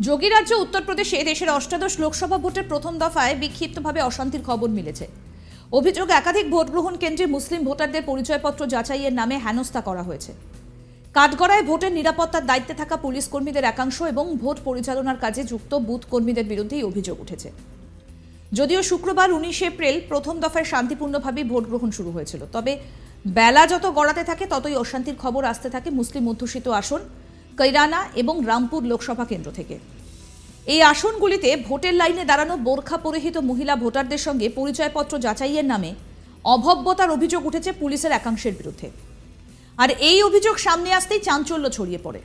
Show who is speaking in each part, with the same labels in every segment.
Speaker 1: যোগীরাজ্য উত্তরপ্রদেশে দেশের অষ্টাদশ লোকসভা ভোটের প্রথম দফায় বিক্ষিপ্তভাবে অশান্তির খবর মিলেছে। অভিযোগ, একাধিক ভোট গ্রহণ কেন্দ্রে মুসলিম ভোটারদের পরিচয়পত্র যাচাইয়ের নামে হেনস্থা করা হয়েছে। কাঠগড়ায় ভোটের নিরাপত্তার দায়িত্বে থাকা পুলিশ কর্মীদের একাংশ এবং ভোট পরিচালনার কাজে যুক্ত বুথ কর্মীদের বিরুদ্ধেই অভিযোগ উঠেছে। যদিও শুক্রবার 19 এপ্রিল প্রথম দফায় শান্তিপূর্ণভাবে ভোট গ্রহণ শুরু হয়েছিল, তবে বেলা যত গড়াতে থাকে ততই অশান্তির খবর আসতে থাকে মুসলিম অধ্যুষিত আসন কৈরানা এবং রামপুর লোকসভা কেন্দ্র থেকে। এই আসনগুলিতে ভোটের লাইনে দাঁড়ানো বোরখা পরিহিত মহিলা ভোটারদের সঙ্গে পরিচয়পত্র যাচাইয়ের নামে অভব্যতার অভিযোগ উঠেছে পুলিশের একাংশের বিরুদ্ধে। আর এই অভিযোগ সামনে আসতেই চাঞ্চল্য ছড়িয়ে পড়ে।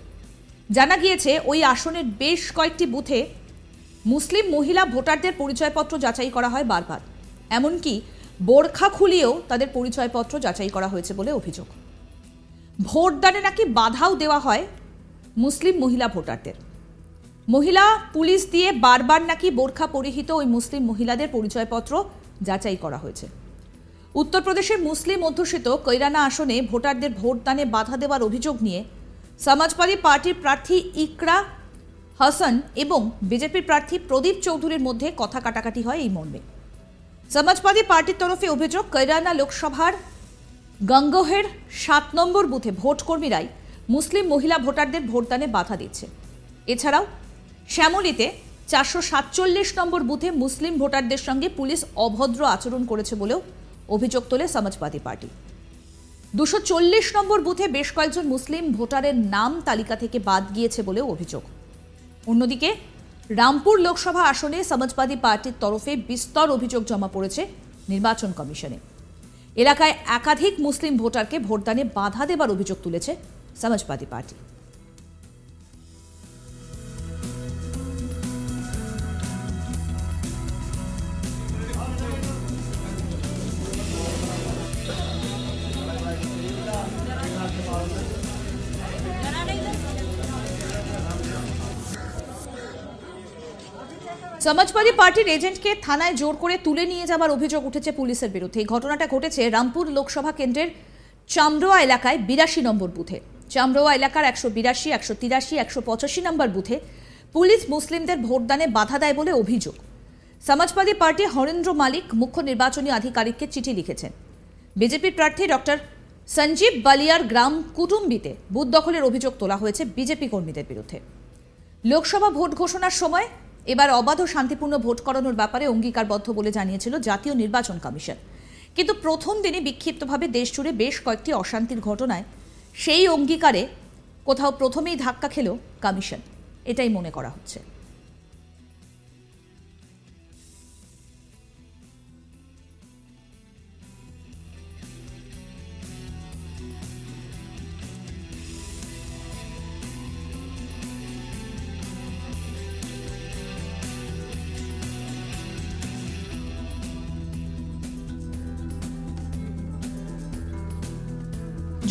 Speaker 1: জানা গিয়েছে ওই আসনের বেশ কয়েকটি বুথে মুসলিম মহিলা ভোটারদের পরিচয়পত্র যাচাই করা হয় বারবার, এমনকি বোরখা খুলিয়েও তাদের পরিচয়পত্র যাচাই করা হয়েছে বলে অভিযোগ। ভোটদানে নাকি বাধাও দেওয়া হয় মুসলিম মহিলা ভোটারদের। মহিলা পুলিশ দিয়ে বারবার নাকি বোরখা পরিহিত ওই মুসলিম মহিলাদের পরিচয়পত্র যাচাই করা হয়েছে। উত্তরপ্রদেশের মুসলিম অধ্যুষিত কৈরানা আসনে ভোটারদের ভোটদানে বাধা দেওয়ার অভিযোগ নিয়ে সমাজবাদী পার্টির প্রার্থী ইকরা হাসান এবং বিজেপির প্রার্থী প্রদীপ চৌধুরীর মধ্যে কথা কাটাকাটি হয় এই মর্মে। সমাজবাদী পার্টির তরফে অভিযোগ, কৈরানা লোকসভার গঙ্গোহের 7 নম্বর বুথে ভোট কর্মীরাই মুসলিম মহিলা ভোটারদের ভোটদানে বাধা দিচ্ছে। এছাড়াও শ্যামলীতে 447 নম্বর বুথে মুসলিম ভোটারদের সঙ্গে পুলিশ অভদ্র আচরণ করেছে বলেও অভিযোগ তোলে সমাজবাদী পার্টি। 240 নম্বর বুথে বেশ কয়েকজন মুসলিম ভোটারের নাম তালিকা থেকে বাদ গিয়েছে বলেও অভিযোগ। অন্যদিকে রামপুর লোকসভা আসনে সমাজবাদী পার্টির তরফে বিস্তর অভিযোগ জমা পড়েছে নির্বাচন কমিশনে। এলাকায় একাধিক মুসলিম ভোটারকে ভোটদানে বাধা দেবার অভিযোগ তুলেছে সমাজবাদী পার্টি। সমাজবাদী পার্টির এজেন্টকে থানায় জোর করে তুলে নিয়ে যাবার অভিযোগ উঠেছে পুলিশের বিরুদ্ধে। এই ঘটনাটা ঘটেছে রামপুর লোকসভা কেন্দ্রের চামরোয়া এলাকায় 82 নম্বর বুথে। চামরোয়া এলাকার 182, 183, 185 নম্বর বুথে পুলিশ মুসলিমদের ভোটদানে বাধা দেয় বলে অভিযোগ। সমাজবাদী পার্টি হরেন্দ্র মালিক মুখ্য নির্বাচনী আধিকারিককে চিঠি লিখেছেন। বিজেপির প্রার্থী ডক্টর সঞ্জীব বালিয়ার গ্রাম কুটুম্বিতে বুথ দখলের অভিযোগ তোলা হয়েছে বিজেপি কর্মীদের বিরুদ্ধে। লোকসভা ভোট ঘোষণার সময় এবার অবাধ ও শান্তিপূর্ণ ভোট করানোর ব্যাপারে অঙ্গীকারবদ্ধ বলে জানিয়েছিল জাতীয় নির্বাচন কমিশন। কিন্তু প্রথম দিনে বিক্ষিপ্তভাবে দেশ জুড়ে বেশ কয়েকটি অশান্তির ঘটনায় সেই অঙ্গীকারে কোথাও প্রথমেই ধাক্কা খেল কমিশন, এটাই মনে করা হচ্ছে।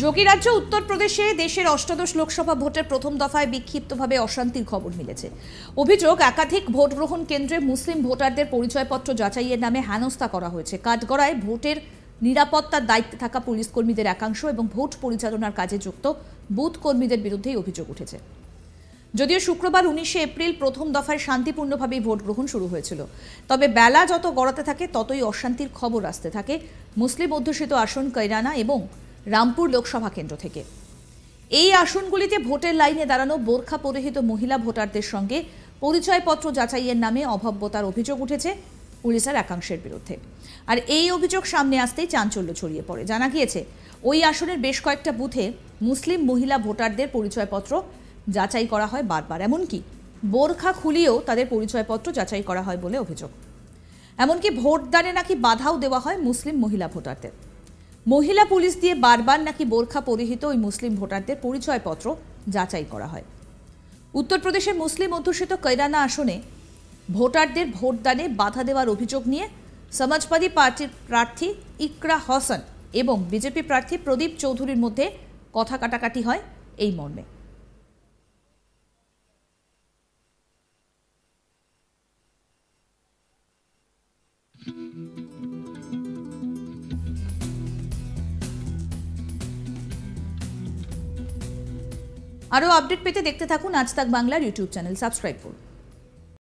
Speaker 1: যোগীরাজ্য উত্তরপ্রদেশে দেশের অষ্টাদশ লোকসভা ভোটের প্রথম দফায় বিক্ষিপ্তভাবে অশান্তির খবর মিলেছে। অভিযোগ, একাধিক ভোট গ্রহণ কেন্দ্রে মুসলিম ভোটারদের পরিচয়পত্র যাচাইয়ের নামে হেনস্থা করা হয়েছে। কাঠগড়ায় ভোটের নিরাপত্তার দায়িত্বে থাকা পুলিশ কর্মীদের একাংশ এবং ভোট পরিচালনার কাজে যুক্ত বুথ কর্মীদের বিরুদ্ধেই অভিযোগ উঠেছে। যদিও শুক্রবার 19 এপ্রিল প্রথম দফায় শান্তিপূর্ণভাবেই ভোট গ্রহণ শুরু হয়েছিল, তবে বেলা যত গড়াতে থাকে ততই অশান্তির খবর আসতে থাকে মুসলিম অধ্যুষিত আসন কৈরানা এবং রামপুর লোকসভা কেন্দ্র থেকে। এই আসনগুলিতে ভোটের লাইনে দাঁড়ানো বোরখা পরিহিত মহিলা ভোটারদের সঙ্গে পরিচয়পত্র যাচাইয়ের নামে অভব্যতার অভিযোগ উঠেছে পুলিশের একাংশের বিরুদ্ধে। আর এই অভিযোগ সামনে আসতেই চাঞ্চল্য ছড়িয়ে পড়ে। জানা গিয়েছে ওই আসনের বেশ কয়েকটা বুথে মুসলিম মহিলা ভোটারদের পরিচয়পত্র যাচাই করা হয় বারবার, এমনকি বোরখা খুলিয়েও তাদের পরিচয়পত্র যাচাই করা হয় বলে অভিযোগ। এমনকি ভোটদানে নাকি বাধাও দেওয়া হয় মুসলিম মহিলা ভোটারদের। মহিলা পুলিশ দিয়ে বারবার নাকি বোরখা পরিহিত ওই মুসলিম ভোটারদের পরিচয়পত্র যাচাই করা হয়। উত্তরপ্রদেশের মুসলিম অধ্যুষিত কৈরানা আসনে ভোটারদের ভোটদানে বাধা দেওয়ার অভিযোগ নিয়ে সমাজবাদী পার্টির প্রার্থী ইকরা হাসান এবং বিজেপি প্রার্থী প্রদীপ চৌধুরীর মধ্যে কথা কাটাকাটি হয় এই মর্মে। আরও আপডেট পেতে দেখতে থাকুন আজ তাক বাংলার ইউটিউব চ্যানেল, সাবস্ক্রাইব করুন।